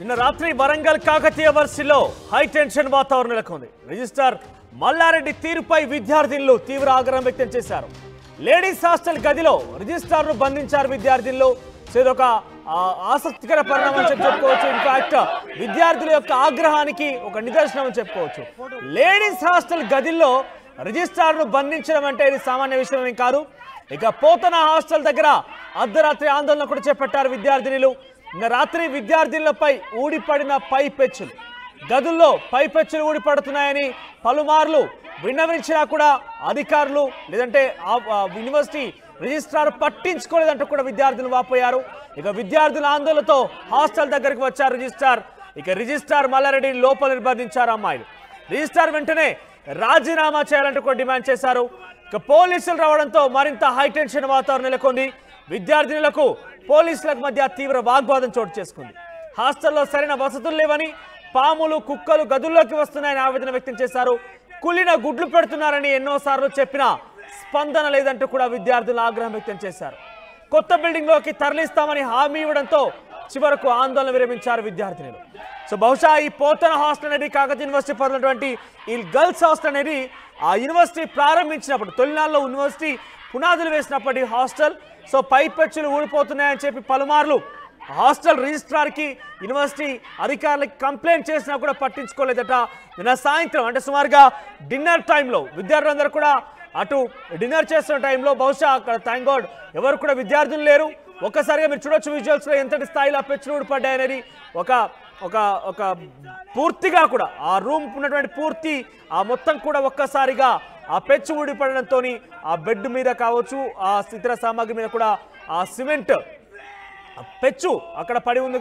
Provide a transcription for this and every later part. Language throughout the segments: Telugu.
నిన్న రాత్రి వరంగల్ కాకతీయ వర్సిటీలో హై టెన్షన్ వాతావరణం నెలకొంది. రిజిస్ట్రార్ మల్లారెడ్డి తీరుపై విద్యార్థినులు తీవ్ర ఆగ్రహం వ్యక్తం చేశారు. లేడీస్ హాస్టల్ గదిలో రిజిస్ట్రార్ను బంధించారు విద్యార్థినులు. ఇదొక ఆసక్తికర పరిణామం చెప్పుకోవచ్చు. ఇన్ఫాక్ట్ విద్యార్థుల యొక్క ఆగ్రహానికి ఒక నిదర్శనం చెప్పుకోవచ్చు. లేడీస్ హాస్టల్ గదిలో రిజిస్ట్రార్ను బంధించడం అంటే ఇది సామాన్య విషయం ఏం కాదు. ఇక పోతన హాస్టల్ దగ్గర అర్ధరాత్రి ఆందోళన కూడా చేపట్టారు విద్యార్థినులు. నిన్న రాత్రి విద్యార్థినులపై ఊడిపడిన పైపెచ్చులు, గదుల్లో పైపెచ్చులు ఊడిపడుతున్నాయని పలుమార్లు విన్నవించినా కూడా అధికారులు లేదంటే యూనివర్సిటీ రిజిస్ట్రార్ పట్టించుకోలేదంటూ కూడా విద్యార్థులు వాపోయారు. ఇక విద్యార్థుల ఆందోళనతో హాస్టల్ దగ్గరికి వచ్చారు రిజిస్ట్రార్. ఇక రిజిస్ట్రార్ మల్లారెడ్డిని లోపల నిర్బంధించారు అమ్మాయిలు. రిజిస్ట్రార్ వెంటనే రాజీనామా చేయాలంటూ కూడా డిమాండ్ చేశారు. ఇక పోలీసులు రావడంతో మరింత హైటెన్షన్ వాతావరణం నెలకొంది. విద్యార్థినులకు పోలీసులకు మధ్య తీవ్ర వాగ్వాదం చోటు చేసుకుంది. హాస్టల్లో సరైన వసతులు లేవని, పాములు కుక్కలు గదుల్లోకి వస్తున్నాయని ఆవేదన వ్యక్తం చేశారు. కుళ్ళిన గుడ్లు పెడుతున్నారని ఎన్నోసార్లు చెప్పినా స్పందన లేదంటూ కూడా విద్యార్థులు ఆగ్రహం వ్యక్తం చేశారు. కొత్త బిల్డింగ్ లోకి తరలిస్తామని హామీ ఇవ్వడంతో చివరకు ఆందోళన విరమించారు విద్యార్థినులు. సో బహుశా ఈ పోతన హాస్టల్ అనేది కాకతీయ యూనివర్సిటీ పరిధినటువంటి ఈ గర్ల్స్ హాస్టల్ అనేది ఆ యూనివర్సిటీ ప్రారంభించినప్పుడు తొలినాళ్ళలో యూనివర్సిటీ పునాదులు వేసినప్పటి హాస్టల్. సో పైపెచ్చులు ఊడిపోతున్నాయని చెప్పి పలుమార్లు హాస్టల్ రిజిస్ట్రార్కి యూనివర్సిటీ అధికారులకి కంప్లైంట్ చేసినా కూడా పట్టించుకోలేదట. నిన్న సాయంత్రం అంటే సుమారుగా డిన్నర్ టైంలో విద్యార్థులందరూ కూడా అటు డిన్నర్ చేస్తున్న టైంలో బహుశా అక్కడ థ్యాంక్ గాడ్ ఎవరు కూడా విద్యార్థులు లేరు. ఒక్కసారిగా మీరు చూడొచ్చు విజువల్స్లో ఎంతటి స్థాయిలో పెచ్చులు ఊడిపడ్డాయనేది. ఒక ఒక ఒక పూర్తిగా కూడా ఆ రూమ్ ఉన్నటువంటి పూర్తి ఆ మొత్తం కూడా ఒక్కసారిగా ఆ పెచ్చు ఊడిపడడంతో ఆ బెడ్ మీద కావచ్చు, ఆ ఇతర సామాగ్రి మీద కూడా ఆ సిమెంట్ పెచ్చు అక్కడ పడి ఉన్న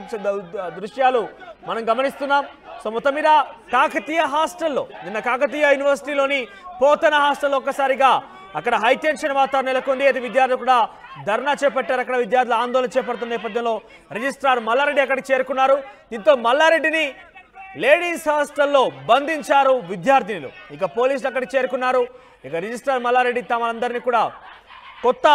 దృశ్యాలు మనం గమనిస్తున్నాం. సో మొత్తం మీద కాకతీయ హాస్టల్లో నిన్న కాకతీయ యూనివర్సిటీలోని పోతన హాస్టల్లో ఒక్కసారిగా అక్కడ హైటెన్షన్ వాతావరణం నెలకొంది. అయితే విద్యార్థులు కూడా ధర్నా చేపట్టారు. అక్కడ విద్యార్థులు ఆందోళన చేపడుతున్న నేపథ్యంలో రిజిస్ట్రార్ మల్లారెడ్డి అక్కడికి చేరుకున్నారు. దీంతో మల్లారెడ్డిని లేడీస్ హాస్టల్లో బంధించారు విద్యార్థినులు. ఇక పోలీసులు అక్కడికి చేరుకున్నారు. ఇక రిజిస్ట్రార్ మల్లారెడ్డి తమనందరినీ కూడా కొత్త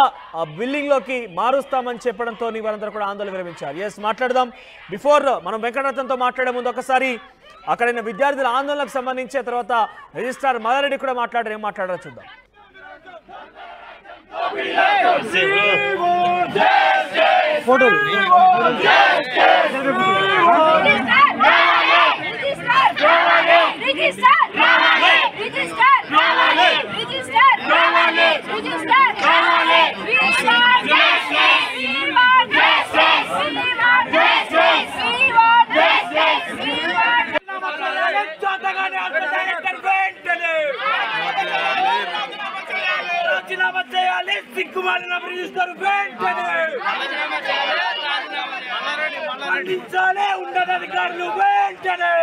బిల్డింగ్లోకి మారుస్తామని చెప్పడంతో వారందరూ కూడా ఆందోళన విరమించారు. ఎస్ మాట్లాడదాం. బిఫోర్ మనం వెంకటరత్నంతో మాట్లాడే ముందు ఒకసారి అక్కడైన విద్యార్థుల ఆందోళనకు సంబంధించి తర్వాత రిజిస్ట్రార్ మల్లారెడ్డి కూడా మాట్లాడారు. ఏం మాట్లాడారో చూద్దాం. ఉన్నతాధికారులు వెంటనే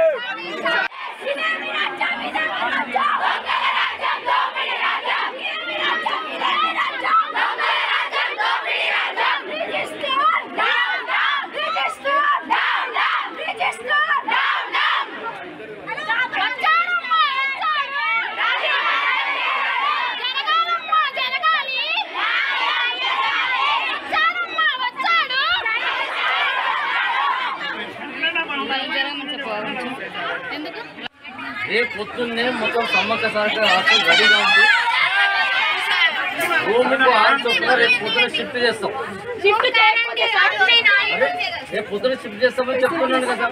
రేపు పొద్దున్నే మొత్తం సమ్మక్క సరక హాస్టల్ రెడీగా ఉంది. రూమ్కు ఆన్సర్ రేపు పొద్దున షిఫ్ట్ చేస్తాం. రేపు పొద్దున షిఫ్ట్ చేస్తామని చెప్తున్నాను కదా.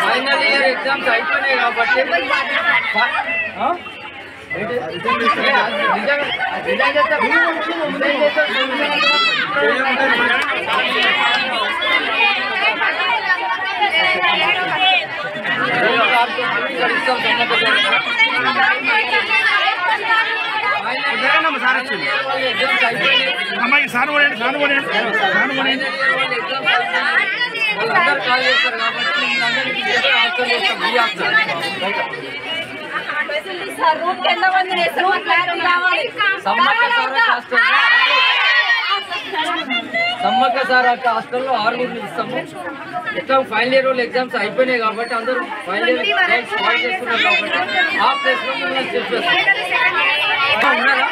ఫైనల్ ఇయర్ ఎగ్జామ్స్ అయిపోయినాయి కాబట్టి సమ్మక్క సారక్క హాస్టల్లో 6 ఇస్తాము. ఎట్లా ఫైనల్ ఇయర్ వాళ్ళు ఎగ్జామ్స్ అయిపోయినాయి కాబట్టి అందరూ ఫైనల్ ఇయర్ కాల్ చేస్తున్నారు కాబట్టి ఆ ప్లేస్ లో మనం చెప్పేస్తాం. ఉన్నారా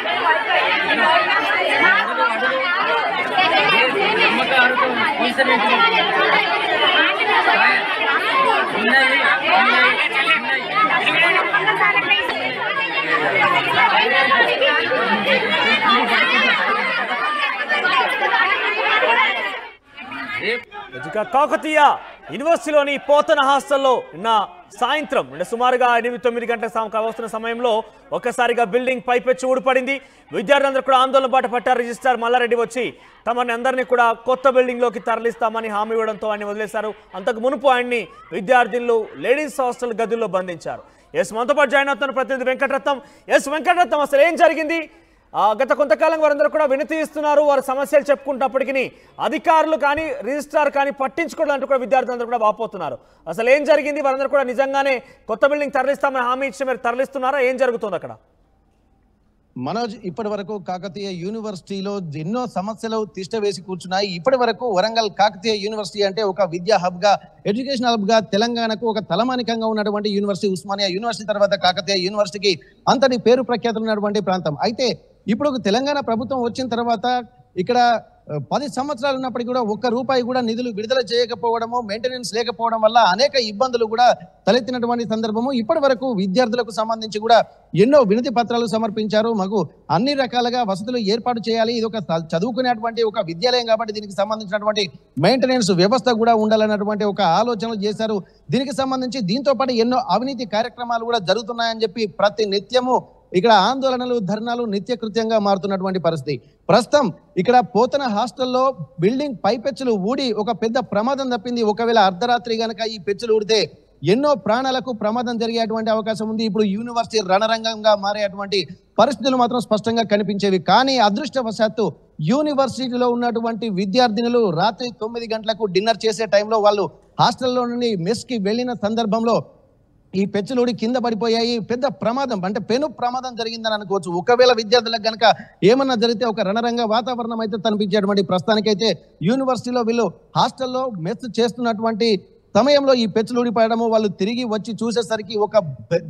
కాకతీయ యూనివర్సిటీలోని పోతన హాస్టల్లో నిన్న సాయంత్రం సుమారుగా 8-9 గంటల వస్తున్న సమయంలో ఒక్కసారిగా బిల్డింగ్ పైపెచ్చి ఊడిపడింది. విద్యార్థులందరూ కూడా ఆందోళన బాట పట్టారు. రిజిస్ట్రార్ మల్లారెడ్డి వచ్చి తమని అందరినీ కూడా కొత్త బిల్డింగ్లోకి తరలిస్తామని హామీ ఇవ్వడంతో ఆయన్ని వదిలేశారు. అంతకు మునుపు ఆయన్ని విద్యార్థులు లేడీస్ హాస్టల్ గదుల్లో బంధించారు. మనతో పాటు జాయిన్ అవుతున్న ప్రతినిధి వెంకటరత్నం. వెంకటరత్నం, అసలు ఏం జరిగింది? గత కొంతకాలం వారందరూ కూడా వినతి ఇస్తున్నారు, వారి సమస్యలు చెప్పుకుంటున్నప్పటికీ అధికారులు కానీ రిజిస్ట్రార్ కానీ పట్టించుకోవడానికి కూడా విద్యార్థులందరూ కూడా వాపోతున్నారు. అసలు ఏం జరిగింది? వారందరూ కూడా నిజంగానే కొత్త బిల్డింగ్ తరలిస్తామని హామీ ఇచ్చి మీరు తరలిస్తున్నారా? ఏం జరుగుతుంది అక్కడ? మనోజ్, ఇప్పటి వరకు కాకతీయ యూనివర్సిటీలో ఎన్నో సమస్యలు తిష్టవేసి కూర్చున్నాయి. ఇప్పటి వరకు వరంగల్ కాకతీయ యూనివర్సిటీ అంటే ఒక విద్యా హబ్ గా, ఎడ్యుకేషన్ హబ్ గా తెలంగాణకు ఒక తలమానికంగా ఉన్నటువంటి యూనివర్సిటీ. ఉస్మానియా యూనివర్సిటీ తర్వాత కాకతీయ యూనివర్సిటీకి అంతటి పేరు ప్రఖ్యాతులు ఉన్నటువంటి ప్రాంతం. అయితే ఇప్పుడు తెలంగాణ ప్రభుత్వం వచ్చిన తర్వాత ఇక్కడ 10 సంవత్సరాలు ఉన్నప్పటికీ కూడా ₹1 కూడా నిధులు విడుదల చేయకపోవడము, మెయింటెనెన్స్ లేకపోవడం వల్ల అనేక ఇబ్బందులు కూడా తలెత్తినటువంటి సందర్భము. ఇప్పటి వరకు విద్యార్థులకు సంబంధించి కూడా ఎన్నో వినతి పత్రాలు సమర్పించారు. మాకు అన్ని రకాలుగా వసతులు ఏర్పాటు చేయాలి, ఇది ఒక చదువుకునేటువంటి ఒక విద్యాలయం కాబట్టి దీనికి సంబంధించినటువంటి మెయింటెనెన్స్ వ్యవస్థ కూడా ఉండాలన్నటువంటి ఒక ఆలోచనలు చేశారు. దీనికి సంబంధించి దీంతో పాటు ఎన్నో అవినీతి కార్యక్రమాలు కూడా జరుగుతున్నాయని చెప్పి ప్రతి నిత్యము ఇక్కడ ఆందోళనలు, ధర్నాలు నిత్యకృత్యంగా మారుతున్నటువంటి పరిస్థితి. ప్రస్తుతం ఇక్కడ పోతన హాస్టల్లో బిల్డింగ్ పైపెచ్చులు ఊడి ఒక పెద్ద ప్రమాదం తప్పింది. ఒకవేళ అర్ధరాత్రి గనక ఈ పెచ్చులు ఊడితే ఎన్నో ప్రాణాలకు ప్రమాదం జరిగేటువంటి అవకాశం ఉంది. ఇప్పుడు యూనివర్సిటీ రణరంగంగా మారేటువంటి పరిస్థితులు మాత్రం స్పష్టంగా కనిపించేవి. కానీ అదృష్టవశాత్తు యూనివర్సిటీలో ఉన్నటువంటి విద్యార్థినులు రాత్రి 9 గంటలకు డిన్నర్ చేసే టైంలో వాళ్ళు హాస్టల్లో నుండి మెస్కి వెళ్ళిన సందర్భంలో ఈ పెచ్చులోడి కింద పడిపోయాయి. పెద్ద ప్రమాదం అంటే పెను ప్రమాదం జరిగిందని అనుకోవచ్చు. ఒకవేళ విద్యార్థులకు గనక ఏమన్నా జరిగితే ఒక రణరంగ వాతావరణం అయితే కనిపించేటువంటి ప్రస్తుతానికైతే యూనివర్సిటీలో వీళ్ళు హాస్టల్లో మెస్ చేస్తున్నటువంటి సమయంలో ఈ పెచ్చులు ఊడిపోయడము, వాళ్ళు తిరిగి వచ్చి చూసేసరికి ఒక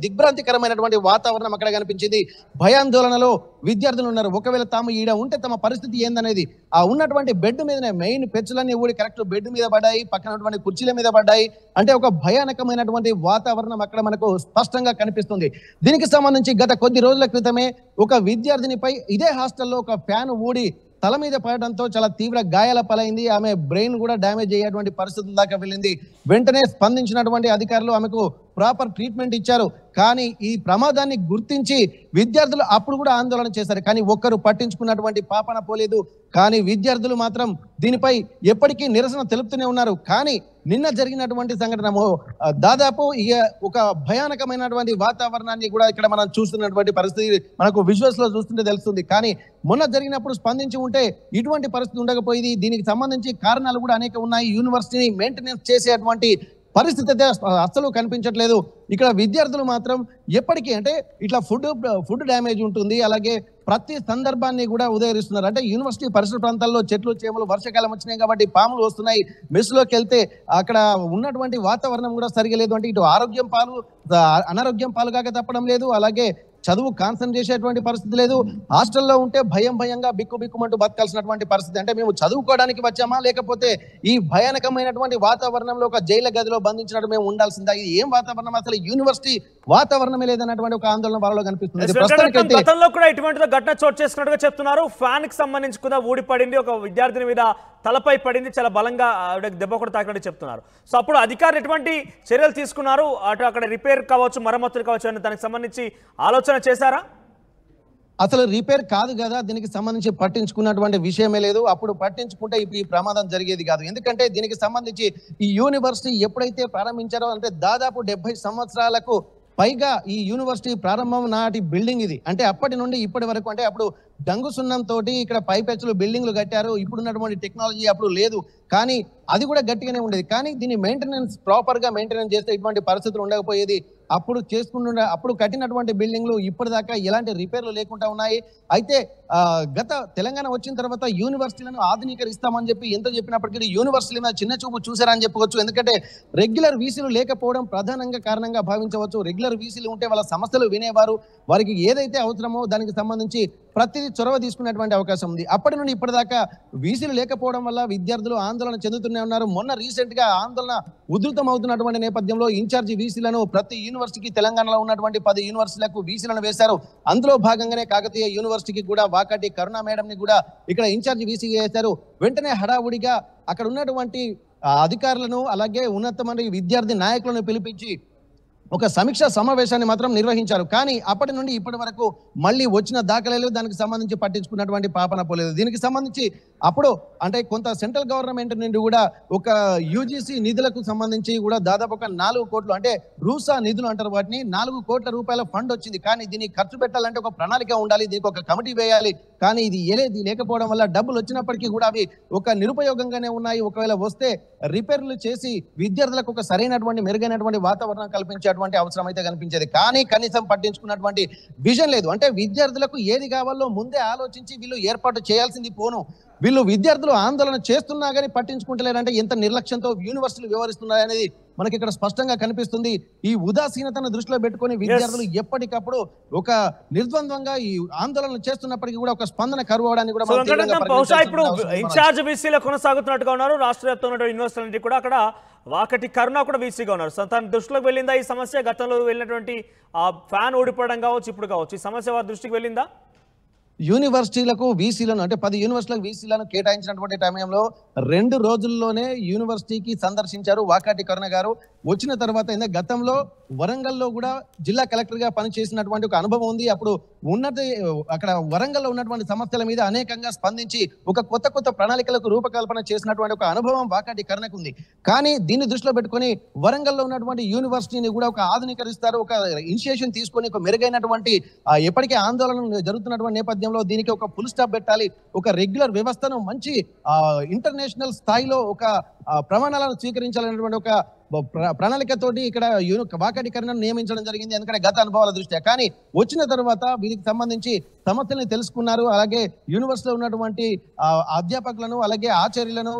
దిగ్భ్రాంతికరమైనటువంటి వాతావరణం అక్కడ కనిపించింది. భయాందోళనలో విద్యార్థులు ఉన్నారు. ఒకవేళ తాము ఈడ ఉంటే తమ పరిస్థితి ఏందనేది. ఆ ఉన్నటువంటి బెడ్ మీదనే మెయిన్ పెచ్చులన్నీ ఊడి కరెక్ట్ బెడ్ మీద పడ్డాయి, పక్కనటువంటి కుర్చీల మీద పడ్డాయి. అంటే ఒక భయానకమైనటువంటి వాతావరణం అక్కడ మనకు స్పష్టంగా కనిపిస్తుంది. దీనికి సంబంధించి గత కొద్ది రోజుల క్రితమే ఒక విద్యార్థినిపై ఇదే హాస్టల్లో ఒక ఫ్యాన్ ఊడి తల మీద పడడంతో చాలా తీవ్ర గాయాల పాలైంది. ఆమె బ్రెయిన్ కూడా డ్యామేజ్ అయ్యేటువంటి పరిస్థితుల దాకా వెళ్ళింది. వెంటనే స్పందించినటువంటి అధికారులు ఆమెకు ప్రాపర్ ట్రీట్మెంట్ ఇచ్చారు. కానీ ఈ ప్రమాదాన్ని గుర్తించి విద్యార్థులు అప్పుడు కూడా ఆందోళన చేశారు. కానీ ఒక్కరు పట్టించుకున్నటువంటి పాపన పోలేదు. కానీ విద్యార్థులు మాత్రం దీనిపై ఎప్పటికీ నిరసన తెలుపుతూనే ఉన్నారు. కానీ నిన్న జరిగినటువంటి సంఘటన దాదాపు ఒక భయానకమైనటువంటి వాతావరణాన్ని కూడా ఇక్కడ మనం చూస్తున్నటువంటి పరిస్థితి మనకు విజువల్స్ లో చూస్తుంటే తెలుస్తుంది. కానీ మొన్న జరిగినప్పుడు స్పందించి ఉంటే ఇటువంటి పరిస్థితి ఉండకపోయింది. దీనికి సంబంధించి కారణాలు కూడా అనేక ఉన్నాయి. యూనివర్సిటీని మెయింటెనెన్స్ చేసేటువంటి పరిస్థితి అయితే అస్సలు కనిపించట్లేదు. ఇక్కడ విద్యార్థులు మాత్రం ఎప్పటికీ అంటే ఇట్లా ఫుడ్ డ్యామేజ్ ఉంటుంది. అలాగే ప్రతి సందర్భాన్ని కూడా ఉదహరిస్తున్నారు. అంటే యూనివర్సిటీ పరిసర ప్రాంతాల్లో చెట్లు, చేమలు, వర్షాకాలం వచ్చినాయి కాబట్టి పాములు వస్తున్నాయి. మెస్లోకి వెళ్తే అక్కడ ఉన్నటువంటి వాతావరణం కూడా సరిగా లేదు. అంటే ఇటు అనారోగ్యం పాలుగాక తప్పడం లేదు. అలాగే చదువు కాన్సన్ట్రేట్ చేసేటువంటి పరిస్థితి లేదు. హాస్టల్లో ఉంటే భయంగా బిక్కుమంటూ బతకాల్సినటువంటి పరిస్థితి. అంటే మేము చదువుకోవడానికి వచ్చామా, లేకపోతే ఈ భయానకమైనటువంటి వాతావరణంలో ఒక జైలు గదిలో బంధించినట్టు మేము ఉండాల్సిందా? ఇది ఏం వాతావరణం? అసలు యూనివర్సిటీ వాతావరణమే లేదన్నటువంటి ఒక ఆందోళన వాళ్ళలో కనిపిస్తుంది. గతంలో కూడా ఇటువంటి ఘటన చోటు చేసుకున్నట్టుగా చెప్తున్నారు. ఫ్యాన్ కి సంబంధించి కూడా ఊడిపడింది, ఒక విద్యార్థిని మీద తలపై పడింది, చాలా బలంగా దెబ్బ కూడా తాకినట్టు చెప్తున్నారు. సో అప్పుడు అధికారులు ఎటువంటి చర్యలు తీసుకున్నారు? అటు అక్కడ రిపేర్ కావచ్చు, మరమ్మతులు కావచ్చు అని దానికి సంబంధించి ఆలోచన చేశారా? అసలు రిపేర్ కాదు కదా, దీనికి సంబంధించి పట్టించుకున్నటువంటి విషయమే లేదు. అప్పుడు పట్టించుకుంటే ఈ ప్రమాదం జరిగేది కాదు. ఎందుకంటే దీనికి సంబంధించి ఈ యూనివర్సిటీ ఎప్పుడైతే ప్రారంభించారో అంటే దాదాపు 70 సంవత్సరాలకు పైగా ఈ యూనివర్సిటీ ప్రారంభం నాటి బిల్డింగ్ ఇది. అంటే అప్పటి నుండి ఇప్పటి వరకు అంటే అప్పుడు డంగు సున్నం తోటి ఇక్కడ పైపెచ్చులు బిల్డింగ్లు కట్టారు. ఇప్పుడున్నటువంటి టెక్నాలజీ అప్పుడు లేదు, కానీ అది కూడా గట్టిగానే ఉండేది. కానీ దీన్ని మెయింటెనెన్స్ ప్రాపర్ గా మెయింటెనెన్స్ చేస్తే ఇటువంటి పరిస్థితులు ఉండకపోయేది. అప్పుడు కట్టినటువంటి బిల్డింగ్లు ఇప్పటిదాకా ఎలాంటి రిపేర్లు లేకుండా ఉన్నాయి. అయితే గత తెలంగాణ వచ్చిన తర్వాత యూనివర్సిటీలను ఆధునీకరిస్తామని చెప్పి ఎంత చెప్పినప్పటికీ యూనివర్సిటీల మీద చిన్న చూపు చూసారని చెప్పవచ్చు. ఎందుకంటే రెగ్యులర్ వీసీలు లేకపోవడం ప్రధానంగా కారణంగా భావించవచ్చు. రెగ్యులర్ వీసీలు ఉంటే వాళ్ళ సమస్యలు వినేవారు, వారికి ఏదైతే అవసరమో దానికి సంబంధించి ప్రతిదీ చొరవ తీసుకునేటువంటి అవకాశం ఉంది. అప్పటి నుండి ఇప్పటిదాకా వీసీలు లేకపోవడం వల్ల విద్యార్థులు ఆందోళన చెందుతూనే ఉన్నారు. మొన్న రీసెంట్ గా ఆందోళన ఉధృతం అవుతున్నటువంటి నేపథ్యంలో ఇన్ఛార్జి వీసీలను ప్రతి యూనివర్సిటీకి తెలంగాణలో ఉన్నటువంటి 10 యూనివర్సిటీలకు వీసీలను వేశారు. అందులో భాగంగానే కాకతీయ యూనివర్సిటీకి కూడా వాకాటి కరుణ మేడం ని కూడా ఇక్కడ ఇన్ఛార్జి వీసీ చేశారు. వెంటనే హడావుడిగా అక్కడ ఉన్నటువంటి అధికారులను అలాగే ఉన్నతమైన విద్యార్థి నాయకులను పిలిపించి ఒక సమీక్ష సమావేశాన్ని మాత్రం నిర్వహించారు. కానీ అప్పటి నుండి ఇప్పటి వరకు మళ్ళీ వచ్చిన దాఖలాలు దానికి సంబంధించి పట్టించుకున్నటువంటి పాపన పోలేదు. దీనికి సంబంధించి అప్పుడు అంటే కొంత సెంట్రల్ గవర్నమెంట్ నుండి కూడా ఒక యూజీసీ నిధులకు సంబంధించి కూడా దాదాపు ఒక 4 కోట్లు అంటే రూసా నిధులు అంటారు వాటిని 4 కోట్ల రూపాయల ఫండ్ వచ్చింది. కానీ దీన్ని ఖర్చు పెట్టాలంటే ఒక ప్రణాళిక ఉండాలి, దీనికి ఒక కమిటీ వేయాలి. కానీ ఇది లేకపోవడం వల్ల డబ్బులు వచ్చినప్పటికీ కూడా అవి ఒక నిరుపయోగంగానే ఉన్నాయి. ఒకవేళ వస్తే రిపేర్లు చేసి విద్యార్థులకు ఒక సరైనటువంటి మెరుగైనటువంటి వాతావరణం కల్పించేటువంటి అవసరం అయితే కనిపించేది. కానీ కనీసం పట్టించుకున్నటువంటి విజన్ లేదు. అంటే విద్యార్థులకు ఏది కావాలో ముందే ఆలోచించి వీళ్ళు ఏర్పాటు చేయాల్సింది పోను వీళ్ళు విద్యార్థులు ఆందోళన చేస్తున్నా కానీ పట్టించుకుంటలేరంటే ఎంత నిర్లక్ష్యంతో యూనివర్సిటీలు వ్యవహరిస్తున్నాయనేది మనకి ఇక్కడ స్పష్టంగా కనిపిస్తుంది. ఈ ఉదాసీనతను దృష్టిలో పెట్టుకొని విద్యార్థులు ఎప్పటికప్పుడు ఒక నిర్ద్వంద్వంగా ఈ ఆందోళనలు చేస్తున్నప్పటికీ కూడా ఒక స్పందన కరువు అవడానికి కూడా బహుశా ఇప్పుడు ఇన్ఛార్జ్ వీసీలో కొనసాగుతున్నట్టుగా ఉన్నారు. రాష్ట్ర వ్యాప్తంగా యూనివర్సిటీ కూడా అక్కడ వాకటి కరుణ కూడా వీసీగా ఉన్నారు. సో తన దృష్టిలోకి వెళ్ళిందా ఈ సమస్య? గతంలో వెళ్ళినటువంటి ఫ్యాన్ ఓడిపోవడం కావచ్చు, ఇప్పుడు కావచ్చు, ఈ సమస్య వారి దృష్టికి వెళ్ళిందా? యూనివర్సిటీలకు వీసీలను అంటే 10 యూనివర్సిటీలకు వీసీలను కేటాయించినటువంటి సమయంలో 2 రోజుల్లోనే యూనివర్సిటీకి సందర్శించారు వాకాటి కరుణ గారు. వచ్చిన తర్వాత గతంలో వరంగల్లో కూడా జిల్లా కలెక్టర్ గా పనిచేసినటువంటి ఒక అనుభవం ఉంది. అప్పుడు అక్కడ వరంగల్లో ఉన్నటువంటి సమస్యల మీద అనేకంగా స్పందించి ఒక కొత్త ప్రణాళికలకు రూపకల్పన చేసినటువంటి ఒక అనుభవం వాకాటి కరుణకు ఉంది. కానీ దీన్ని దృష్టిలో పెట్టుకొని వరంగల్లో ఉన్నటువంటి యూనివర్సిటీని కూడా ఒక ఆధునీకరిస్తారు, ఒక ఇనిషియేషన్ తీసుకొని ఒక మెరుగైనటువంటి ఎప్పటికే ఆందోళన జరుగుతున్నటువంటి నేపథ్యంలో దీనికి ఒక ఫుల్ స్టాప్ పెట్టాలి, ఒక రెగ్యులర్ వ్యవస్థను మంచి ఇంటర్నేషనల్ స్థాయిలో ఒక ప్రమాణాలను స్వీకరించాలనేటువంటి ఒక ప్రణాళికతోటి ఇక్కడ వాకాటి కరుణను నియమించడం జరిగింది. ఎందుకంటే గత అనుభవాల దృష్ట్యా. కానీ వచ్చిన తర్వాత వీరికి సంబంధించి సమస్యలను తెలుసుకున్నారు. అలాగే యూనివర్సిటీలో ఉన్నటువంటి అధ్యాపకులను అలాగే ఆచార్యులను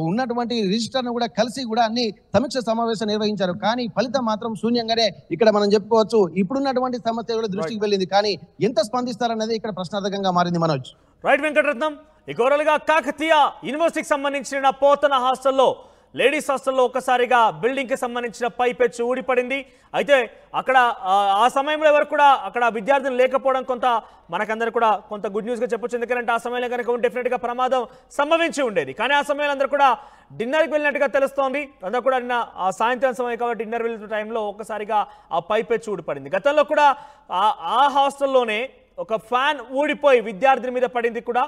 ఉన్నటువంటి రిజిస్టర్ను కూడా కలిసి కూడా అన్ని సమీక్ష సమావేశం నిర్వహించారు. కానీ ఫలితం మాత్రం శూన్యంగానే ఇక్కడ మనం చెప్పుకోవచ్చు. ఇప్పుడున్నటువంటి సమస్య కూడా దృష్టికి వెళ్ళింది. కానీ ఎంత స్పందిస్తారన్నది ఇక్కడ ప్రశ్నార్థకంగా మారింది. మనోజ్ రైట్. వెంకటరత్నం, ఈ ఓవరాల్గా కాకతీయ యూనివర్సిటీకి సంబంధించిన పోతన హాస్టల్లో లేడీస్ హాస్టల్లో ఒక్కసారిగా బిల్డింగ్కి సంబంధించిన పైపెచ్చు ఊడిపడింది. అయితే అక్కడ ఆ సమయంలో ఎవరు కూడా అక్కడ విద్యార్థులు లేకపోవడం కొంత మనకందరూ కూడా కొంత గుడ్ న్యూస్గా చెప్పొచ్చు. ఎందుకంటే ఆ సమయంలో కనుక డెఫినెట్గా ప్రమాదం సంభవించి ఉండేది. కానీ ఆ సమయంలో అందరూ కూడా డిన్నర్కి వెళ్ళినట్టుగా తెలుస్తోంది. అందరూ కూడా నిన్న సాయంత్రం సమయం కాబట్టి డిన్నర్ వెళ్ళిన టైంలో ఒక్కసారిగా ఆ పైపెచ్చు ఊడిపడింది. గతంలో కూడా ఆ హాస్టల్లోనే ఒక ఫ్యాన్ ఊడిపోయి విద్యార్థిని మీద పడింది కూడా.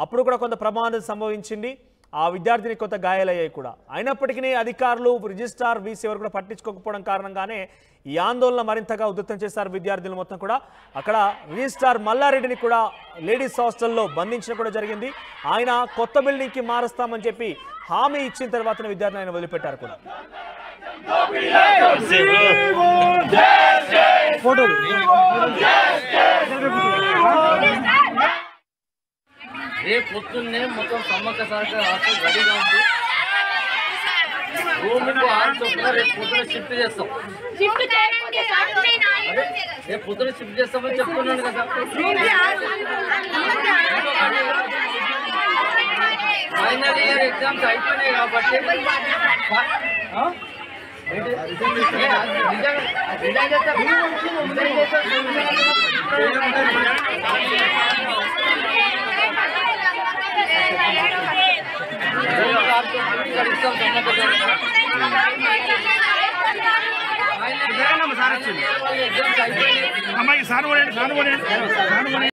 అప్పుడు కూడా కొంత ప్రమాదం సంభవించింది. ఆ విద్యార్థిని కొంత గాయాలయ్యాయి కూడా. అయినప్పటికీ అధికారులు రిజిస్ట్రార్ వీసీ ఎవరు కూడా పట్టించుకోకపోవడం కారణంగానే ఈ ఆందోళన మరింతగా ఉధృతం చేశారు విద్యార్థులు మొత్తం కూడా. అక్కడ రిజిస్ట్రార్ మల్లారెడ్డిని కూడా లేడీస్ హాస్టల్లో బంధించడం కూడా జరిగింది. ఆయన కొత్త బిల్డింగ్కి మారుస్తామని చెప్పి హామీ ఇచ్చిన తర్వాతనే విద్యార్థులు ఆయన వదిలిపెట్టారు కూడా. రేపు పొద్దున్నే మొత్తం సమ్మక్క సరకారు హాస్టల్ రెడీగా ఉంది. రూమ్కు 6 చొప్పున రేపు పొద్దున షిఫ్ట్ చేస్తాం. రేపు పొద్దున షిఫ్ట్ చేస్తామని చెప్తున్నాను కదా. ఫైనల్ ఇయర్ ఎగ్జామ్స్ అయిపోయినాయి కాబట్టి అమ్మాయికి సార్